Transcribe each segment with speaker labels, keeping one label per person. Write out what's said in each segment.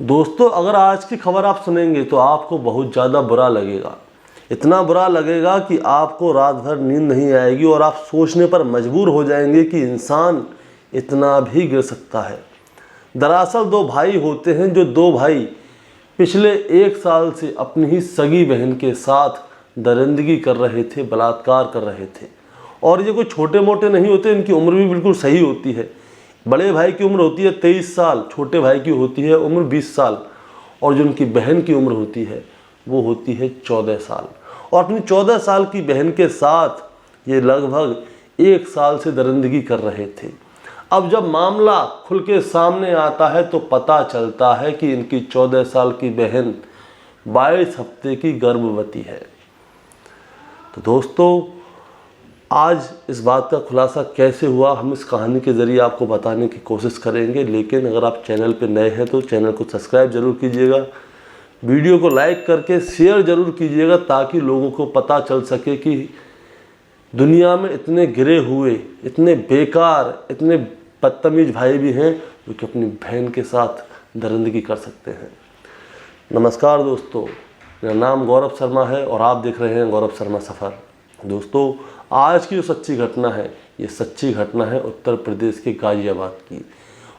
Speaker 1: दोस्तों, अगर आज की खबर आप सुनेंगे तो आपको बहुत ज़्यादा बुरा लगेगा। इतना बुरा लगेगा कि आपको रात भर नींद नहीं आएगी और आप सोचने पर मजबूर हो जाएंगे कि इंसान इतना भी गिर सकता है। दरअसल दो भाई होते हैं, जो दो भाई पिछले 1 साल से अपनी ही सगी बहन के साथ दरिंदगी कर रहे थे, बलात्कार कर रहे थे। और ये कोई छोटे मोटे नहीं होते, इनकी उम्र भी बिल्कुल सही होती है। बड़े भाई की उम्र होती है 23 साल, छोटे भाई की होती है उम्र 20 साल, और जो उनकी बहन की उम्र होती है वो होती है 14 साल। और अपनी 14 साल की बहन के साथ ये लगभग 1 साल से दरिंदगी कर रहे थे। अब जब मामला खुल के सामने आता है तो पता चलता है कि इनकी 14 साल की बहन 22 हफ्ते की गर्भवती है। तो दोस्तों, आज इस बात का खुलासा कैसे हुआ हम इस कहानी के ज़रिए आपको बताने की कोशिश करेंगे। लेकिन अगर आप चैनल पर नए हैं तो चैनल को सब्सक्राइब ज़रूर कीजिएगा, वीडियो को लाइक करके शेयर ज़रूर कीजिएगा, ताकि लोगों को पता चल सके कि दुनिया में इतने गिरे हुए, इतने बेकार, इतने बदतमीज भाई भी हैं जो कि अपनी बहन के साथ दरिंदगी कर सकते हैं। नमस्कार दोस्तों, मेरा नाम गौरव शर्मा है और आप देख रहे हैं गौरव शर्मा सफ़र। दोस्तों, आज की जो सच्ची घटना है, ये सच्ची घटना है उत्तर प्रदेश के गाज़ियाबाद की।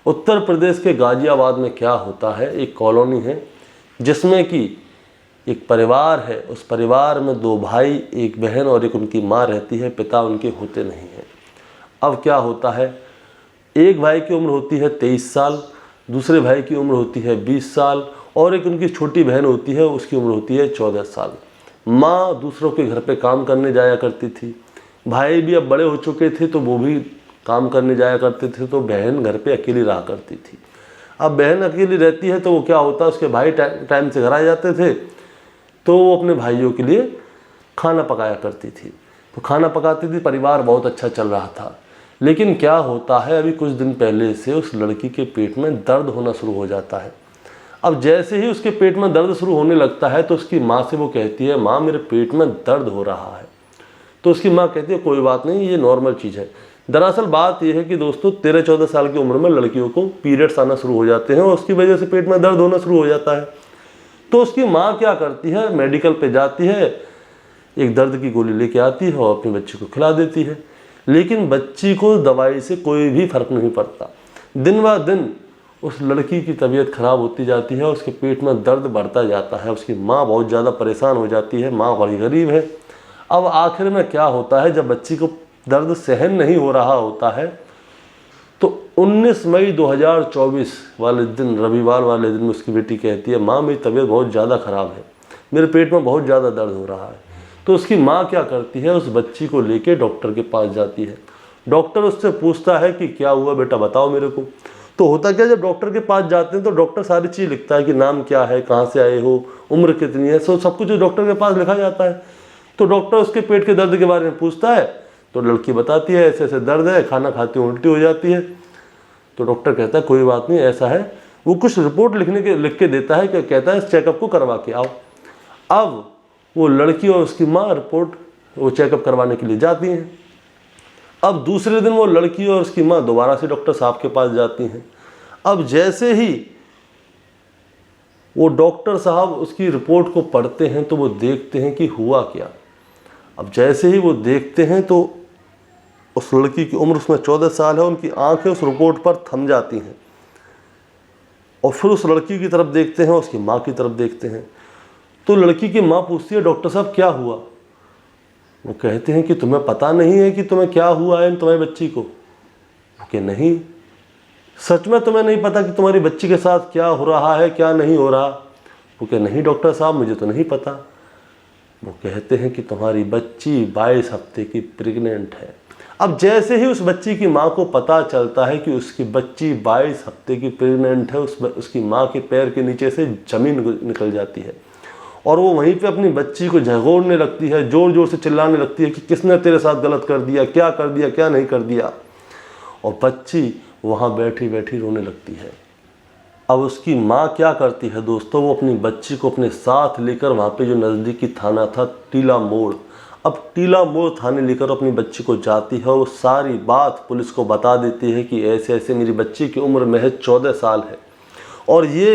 Speaker 1: उत्तर प्रदेश के गाज़ियाबाद में क्या होता है, एक कॉलोनी है जिसमें कि एक परिवार है। उस परिवार में 2 भाई, एक बहन और एक उनकी माँ रहती है। पिता उनके होते नहीं हैं। अब क्या होता है, एक भाई की उम्र होती है 23 साल, दूसरे भाई की उम्र होती है 20 साल, और एक उनकी छोटी बहन होती है, उसकी उम्र होती है 14 साल। माँ दूसरों के घर पे काम करने जाया करती थी। भाई भी अब बड़े हो चुके थे तो वो भी काम करने जाया करते थे, तो बहन घर पे अकेली रहा करती थी। अब बहन अकेली रहती है तो वो क्या होता है, उसके भाई टाइम से घर आ जाते थे तो वो अपने भाइयों के लिए खाना पकाया करती थी। तो खाना पकाती थी, परिवार बहुत अच्छा चल रहा था। लेकिन क्या होता है, अभी कुछ दिन पहले से उस लड़की के पेट में दर्द होना शुरू हो जाता है। अब जैसे ही उसके पेट में दर्द शुरू होने लगता है तो उसकी माँ से वो कहती है, माँ मेरे पेट में दर्द हो रहा है। तो उसकी माँ कहती है, कोई बात नहीं, ये नॉर्मल चीज़ है। दरअसल बात यह है कि दोस्तों, 13-14 साल की उम्र में लड़कियों को पीरियड्स आना शुरू हो जाते हैं और उसकी वजह से पेट में दर्द होना शुरू हो जाता है। तो उसकी माँ क्या करती है, मेडिकल पे जाती है, एक दर्द की गोली लेके आती है और अपनी बच्ची को खिला देती है। लेकिन बच्ची को दवाई से कोई भी फर्क नहीं पड़ता। दिन ब दिन उस लड़की की तबीयत खराब होती जाती है, उसके पेट में दर्द बढ़ता जाता है। उसकी माँ बहुत ज़्यादा परेशान हो जाती है। माँ बड़ी गरीब है। अब आखिर में क्या होता है, जब बच्ची को दर्द सहन नहीं हो रहा होता है तो 19 मई 2024 वाले दिन, रविवार वाले दिन, उसकी बेटी कहती है, माँ मेरी तबीयत बहुत ज़्यादा ख़राब है, मेरे पेट में बहुत ज़्यादा दर्द हो रहा है। तो उसकी माँ क्या करती है, उस बच्ची को लेके डॉक्टर के पास जाती है। डॉक्टर उससे पूछता है कि क्या हुआ बेटा, बताओ मेरे को। तो होता क्या, जब डॉक्टर के पास जाते हैं तो डॉक्टर सारी चीज़ लिखता है कि नाम क्या है, कहाँ से आए हो, उम्र कितनी है, सब कुछ डॉक्टर के पास लिखा जाता है। तो डॉक्टर उसके पेट के दर्द के बारे में पूछता है तो लड़की बताती है, ऐसे ऐसे दर्द है, खाना खाती हूँ उल्टी हो जाती है। तो डॉक्टर कहता है कोई बात नहीं, ऐसा है। वो कुछ रिपोर्ट लिख के देता है कि कहता है इस चेकअप को करवा के आओ। अब वो लड़की और उसकी माँ वो चेकअप करवाने के लिए जाती हैं। अब दूसरे दिन वो लड़की और उसकी माँ दोबारा से डॉक्टर साहब के पास जाती हैं। अब जैसे ही वो डॉक्टर साहब उसकी रिपोर्ट को पढ़ते हैं तो वो देखते हैं कि हुआ क्या। अब जैसे ही वो देखते हैं तो उस लड़की की उम्र उसमें 14 साल है, उनकी आंखें उस रिपोर्ट पर थम जाती हैं और फिर उस लड़की की तरफ देखते हैं, उसकी माँ की तरफ देखते हैं। तो लड़की की माँ पूछती है, डॉक्टर साहब क्या हुआ? वो कहते हैं कि तुम्हें पता नहीं है कि तुम्हें क्या हुआ है तुम्हारी बच्ची को? वो कि नहीं, सच में तुम्हें नहीं पता कि तुम्हारी बच्ची के साथ क्या हो रहा है, क्या नहीं हो रहा? वो कि नहीं डॉक्टर साहब, मुझे तो नहीं पता। वो कहते हैं कि तुम्हारी बच्ची 22 हफ्ते की प्रेग्नेंट है। अब जैसे ही उस बच्ची की माँ को पता चलता है कि उसकी बच्ची 22 हफ्ते की प्रेग्नेंट है, उसकी माँ के पैर के नीचे से ज़मीन निकल जाती है और वो वहीं पे अपनी बच्ची को झगोड़ने लगती है, ज़ोर ज़ोर से चिल्लाने लगती है कि किसने तेरे साथ गलत कर दिया, क्या कर दिया, क्या नहीं कर दिया। और बच्ची वहाँ बैठी बैठी रोने लगती है। अब उसकी माँ क्या करती है दोस्तों, वो अपनी बच्ची को अपने साथ लेकर वहाँ पे जो नज़दीकी थाना था टीला मोड़, अब टीला मोड़ थाने लेकर अपनी बच्ची को जाती है। वो सारी बात पुलिस को बता देती है कि ऐसे ऐसे मेरी बच्ची की उम्र महज 14 साल है और ये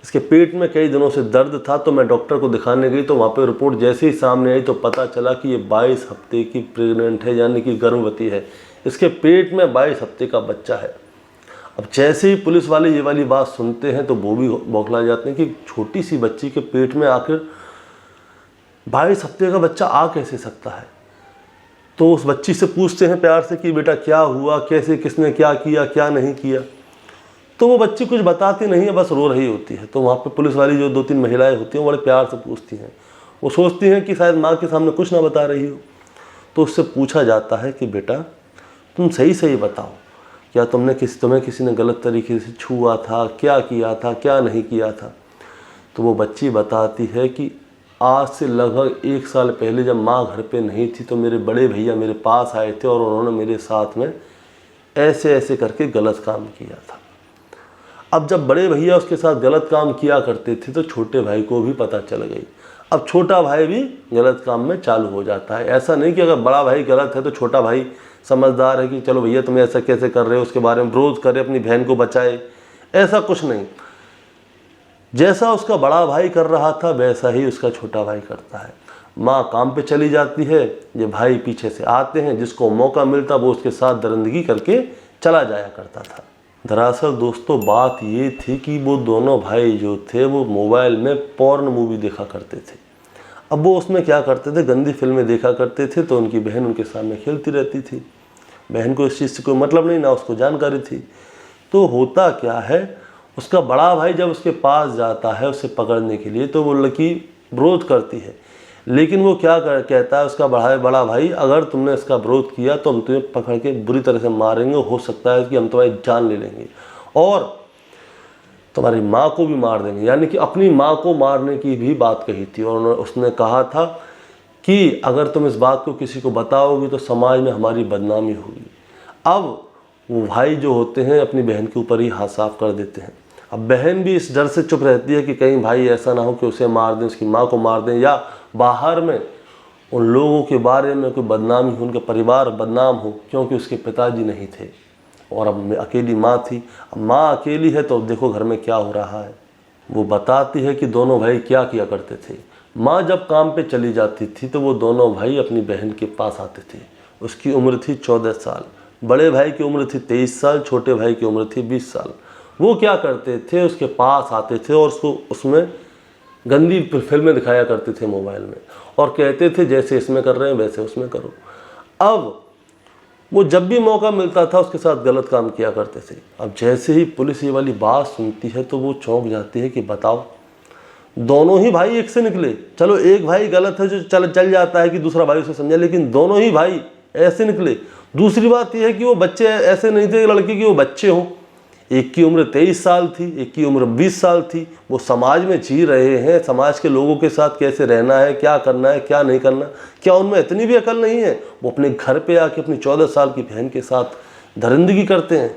Speaker 1: इसके पेट में कई दिनों से दर्द था, तो मैं डॉक्टर को दिखाने गई तो वहाँ पे रिपोर्ट जैसे ही सामने आई तो पता चला कि ये 22 हफ्ते की प्रेग्नेंट है, यानी कि गर्भवती है। इसके पेट में 22 हफ्ते का बच्चा है। अब जैसे ही पुलिस वाले ये वाली बात सुनते हैं तो वो भी बौखला जाते हैं कि छोटी सी बच्ची के पेट में आखिर 22 हफ्ते का बच्चा आ कैसे सकता है। तो उस बच्ची से पूछते हैं प्यार से कि बेटा क्या हुआ, कैसे, किसने क्या किया, क्या नहीं किया। तो वो बच्ची कुछ बताती नहीं है, बस रो रही होती है। तो वहाँ पे पुलिस वाली जो 2-3 महिलाएं होती हैं वो बड़े प्यार से पूछती हैं। वो सोचती हैं कि शायद माँ के सामने कुछ ना बता रही हो। तो उससे पूछा जाता है कि बेटा तुम सही सही बताओ, क्या तुम्हें किसी ने गलत तरीके से छुआ था, क्या किया था, क्या नहीं किया था। तो वो बच्ची बताती है कि आज से लगभग 1 साल पहले जब माँ घर पे नहीं थी तो मेरे बड़े भैया मेरे पास आए थे और उन्होंने मेरे साथ में ऐसे ऐसे करके गलत काम किया था। अब जब बड़े भैया उसके साथ गलत काम किया करते थे तो छोटे भाई को भी पता चल गई। अब छोटा भाई भी गलत काम में चालू हो जाता है। ऐसा नहीं कि अगर बड़ा भाई गलत है तो छोटा भाई समझदार है कि चलो भैया तुम ऐसा कैसे कर रहे हो, उसके बारे में विरोध करे, अपनी बहन को बचाए, ऐसा कुछ नहीं। जैसा उसका बड़ा भाई कर रहा था वैसा ही उसका छोटा भाई करता है। माँ काम पे चली जाती है, ये भाई पीछे से आते हैं, जिसको मौका मिलता वो उसके साथ दरिंदगी करके चला जाया करता था। दरअसल दोस्तों बात ये थी कि वो दोनों भाई जो थे वो मोबाइल में पॉर्न मूवी देखा करते थे। अब वो उसमें क्या करते थे, गंदी फिल्में देखा करते थे। तो उनकी बहन उनके सामने खेलती रहती थी। बहन को इस चीज़ से कोई मतलब नहीं, ना उसको जानकारी थी। तो होता क्या है, उसका बड़ा भाई जब उसके पास जाता है उसे पकड़ने के लिए तो वो लड़की विरोध करती है। लेकिन वो क्या कहता है उसका बड़ा भाई, अगर तुमने इसका विरोध किया तो हम तुम्हें पकड़ के बुरी तरह से मारेंगे, हो सकता है कि हम तुम्हारी जान ले लेंगे और तुम्हारी माँ को भी मार देंगे। यानी कि अपनी माँ को मारने की भी बात कही थी। और उसने कहा था कि अगर तुम इस बात को किसी को बताओगी तो समाज में हमारी बदनामी होगी। अब वो भाई जो होते हैं अपनी बहन के ऊपर ही हाथ साफ कर देते हैं। अब बहन भी इस डर से चुप रहती है कि कहीं भाई ऐसा ना हो कि उसे मार दें, उसकी माँ को मार दें, या बाहर में उन लोगों के बारे में कोई बदनामी हो, उनका परिवार बदनाम हो, क्योंकि उसके पिताजी नहीं थे और अब अकेली माँ थी। अब माँ अकेली है तो देखो घर में क्या हो रहा है। वो बताती है कि दोनों भाई क्या किया करते थे। माँ जब काम पे चली जाती थी तो वो दोनों भाई अपनी बहन के पास आते थे। उसकी उम्र थी 14 साल, बड़े भाई की उम्र थी 23 साल, छोटे भाई की उम्र थी 20 साल। वो क्या करते थे, उसके पास आते थे और उसको उसमें गंदी फिल्में दिखाया करते थे मोबाइल में और कहते थे जैसे इसमें कर रहे हैं वैसे उसमें करो। अब वो जब भी मौका मिलता था उसके साथ गलत काम किया करते थे। अब जैसे ही पुलिस ये वाली बात सुनती है तो वो चौंक जाती है कि बताओ, दोनों ही भाई एक से निकले। चलो एक भाई गलत है जो चल जाता है कि दूसरा भाई उसे समझे, लेकिन दोनों ही भाई ऐसे निकले। दूसरी बात यह है कि वो बच्चे ऐसे नहीं थे लड़के की वो बच्चे हों। एक की उम्र 23 साल थी, एक की उम्र 20 साल थी। वो समाज में जी रहे हैं, समाज के लोगों के साथ कैसे रहना है, क्या करना है, क्या नहीं करना। क्या उनमें इतनी भी अकल नहीं है? वो अपने घर पे आके अपनी 14 साल की बहन के साथ दरिंदगी करते हैं।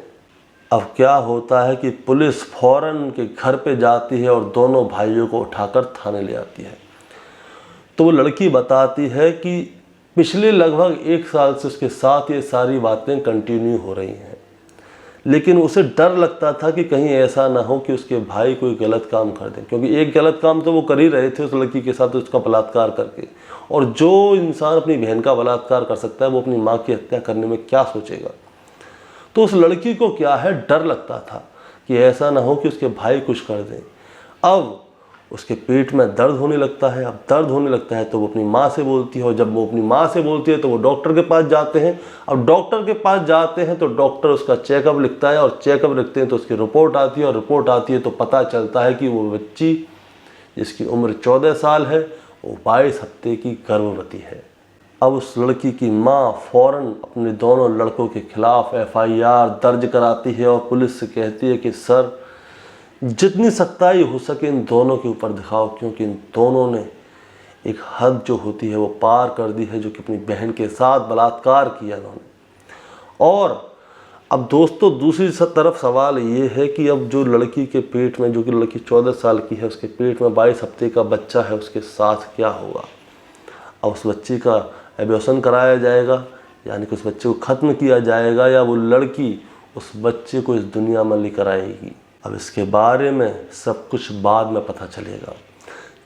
Speaker 1: अब क्या होता है कि पुलिस फौरन उनके घर पे जाती है और दोनों भाइयों को उठाकर थाने ले आती है। तो वो लड़की बताती है कि पिछले लगभग 1 साल से उसके साथ ये सारी बातें कंटिन्यू हो रही हैं, लेकिन उसे डर लगता था कि कहीं ऐसा ना हो कि उसके भाई कोई गलत काम कर दें, क्योंकि एक गलत काम तो वो कर ही रहे थे उस लड़की के साथ, उसका बलात्कार करके। और जो इंसान अपनी बहन का बलात्कार कर सकता है वो अपनी माँ की हत्या करने में क्या सोचेगा। तो उस लड़की को क्या है, डर लगता था कि ऐसा ना हो कि उसके भाई कुछ कर दें। अब उसके पेट में दर्द होने लगता है। अब दर्द होने लगता है तो वो अपनी माँ से बोलती है, और जब वो अपनी माँ से बोलती है तो वो डॉक्टर के पास जाते हैं। अब डॉक्टर के पास जाते हैं तो डॉक्टर उसका चेकअप लिखता है, और चेकअप लिखते हैं तो उसकी रिपोर्ट आती है, और रिपोर्ट आती है तो पता चलता है कि वो बच्ची जिसकी उम्र 14 साल है वो 22 हफ्ते की गर्भवती है। अब उस लड़की की माँ फौरन अपने दोनों लड़कों के खिलाफ FIR दर्ज कराती है और पुलिस से कहती है कि सर जितनी सख्ताई हो सके इन दोनों के ऊपर दिखाओ, क्योंकि इन दोनों ने एक हद जो होती है वो पार कर दी है, जो कि अपनी बहन के साथ बलात्कार किया उन्होंने। और अब दोस्तों दूसरी तरफ सवाल ये है कि अब जो लड़की के पेट में, जो कि लड़की 14 साल की है, उसके पेट में 22 हफ्ते का बच्चा है, उसके साथ क्या होगा। अब उस बच्चे का एबॉर्शन कराया जाएगा, यानी कि उस बच्चे को ख़त्म किया जाएगा, या वो लड़की उस बच्चे को इस दुनिया में लेकर आएगी। अब इसके बारे में सब कुछ बाद में पता चलेगा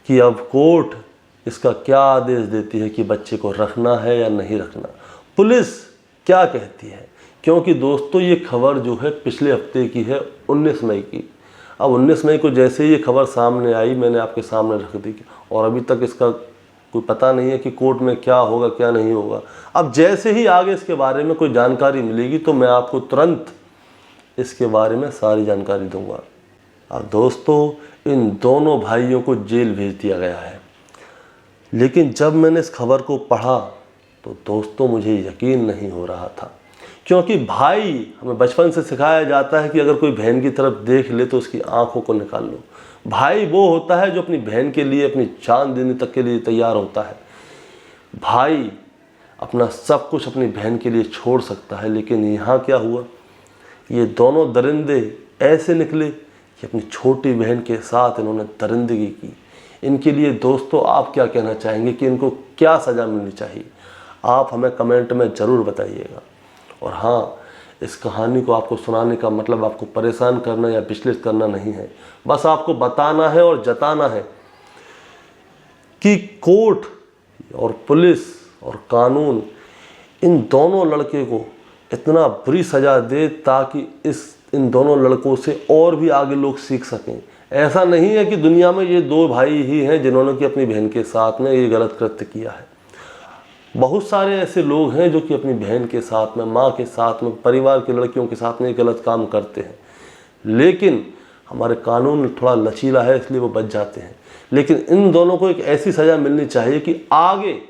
Speaker 1: कि अब कोर्ट इसका क्या आदेश देती है कि बच्चे को रखना है या नहीं रखना, पुलिस क्या कहती है। क्योंकि दोस्तों ये खबर जो है पिछले हफ्ते की है, 19 मई की। अब 19 मई को जैसे ये खबर सामने आई मैंने आपके सामने रख दी और अभी तक इसका कोई पता नहीं है कि कोर्ट में क्या होगा क्या नहीं होगा। अब जैसे ही आगे इसके बारे में कोई जानकारी मिलेगी तो मैं आपको तुरंत इसके बारे में सारी जानकारी दूंगा। अब दोस्तों इन दोनों भाइयों को जेल भेज दिया गया है, लेकिन जब मैंने इस खबर को पढ़ा तो दोस्तों मुझे यकीन नहीं हो रहा था। क्योंकि भाई, हमें बचपन से सिखाया जाता है कि अगर कोई बहन की तरफ देख ले तो उसकी आंखों को निकाल लो। भाई वो होता है जो अपनी बहन के लिए अपनी जान देने तक के लिए तैयार होता है। भाई अपना सब कुछ अपनी बहन के लिए छोड़ सकता है, लेकिन यहाँ क्या हुआ, ये दोनों दरिंदे ऐसे निकले कि अपनी छोटी बहन के साथ इन्होंने दरिंदगी की। इनके लिए दोस्तों आप क्या कहना चाहेंगे कि इनको क्या सज़ा मिलनी चाहिए, आप हमें कमेंट में ज़रूर बताइएगा। और हाँ, इस कहानी को आपको सुनाने का मतलब आपको परेशान करना या विचलित करना नहीं है, बस आपको बताना है और जताना है कि कोर्ट और पुलिस और कानून इन दोनों लड़के को इतना बुरी सज़ा दे ताकि इन दोनों लड़कों से और भी आगे लोग सीख सकें। ऐसा नहीं है कि दुनिया में ये दो भाई ही हैं जिन्होंने कि अपनी बहन के साथ में ये गलत कृत्य किया है। बहुत सारे ऐसे लोग हैं जो कि अपनी बहन के साथ में, माँ के साथ में, परिवार की लड़कियों के साथ में ये गलत काम करते हैं, लेकिन हमारे कानून थोड़ा लचीला है इसलिए वो बच जाते हैं। लेकिन इन दोनों को एक ऐसी सज़ा मिलनी चाहिए कि आगे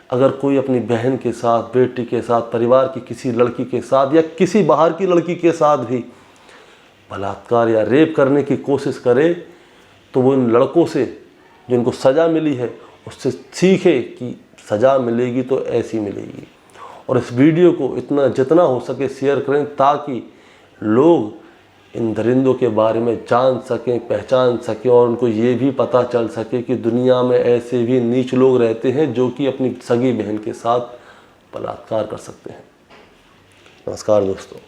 Speaker 1: अगर कोई अपनी बहन के साथ, बेटी के साथ, परिवार की किसी लड़की के साथ या किसी बाहर की लड़की के साथ भी बलात्कार या रेप करने की कोशिश करे तो वो इन लड़कों से जो इनको सज़ा मिली है उससे सीखे कि सज़ा मिलेगी तो ऐसी मिलेगी। और इस वीडियो को जितना हो सके शेयर करें ताकि लोग इन दरिंदों के बारे में जान सकें, पहचान सकें और उनको ये भी पता चल सके कि दुनिया में ऐसे भी नीच लोग रहते हैं जो कि अपनी सगी बहन के साथ बलात्कार कर सकते हैं। नमस्कार दोस्तों।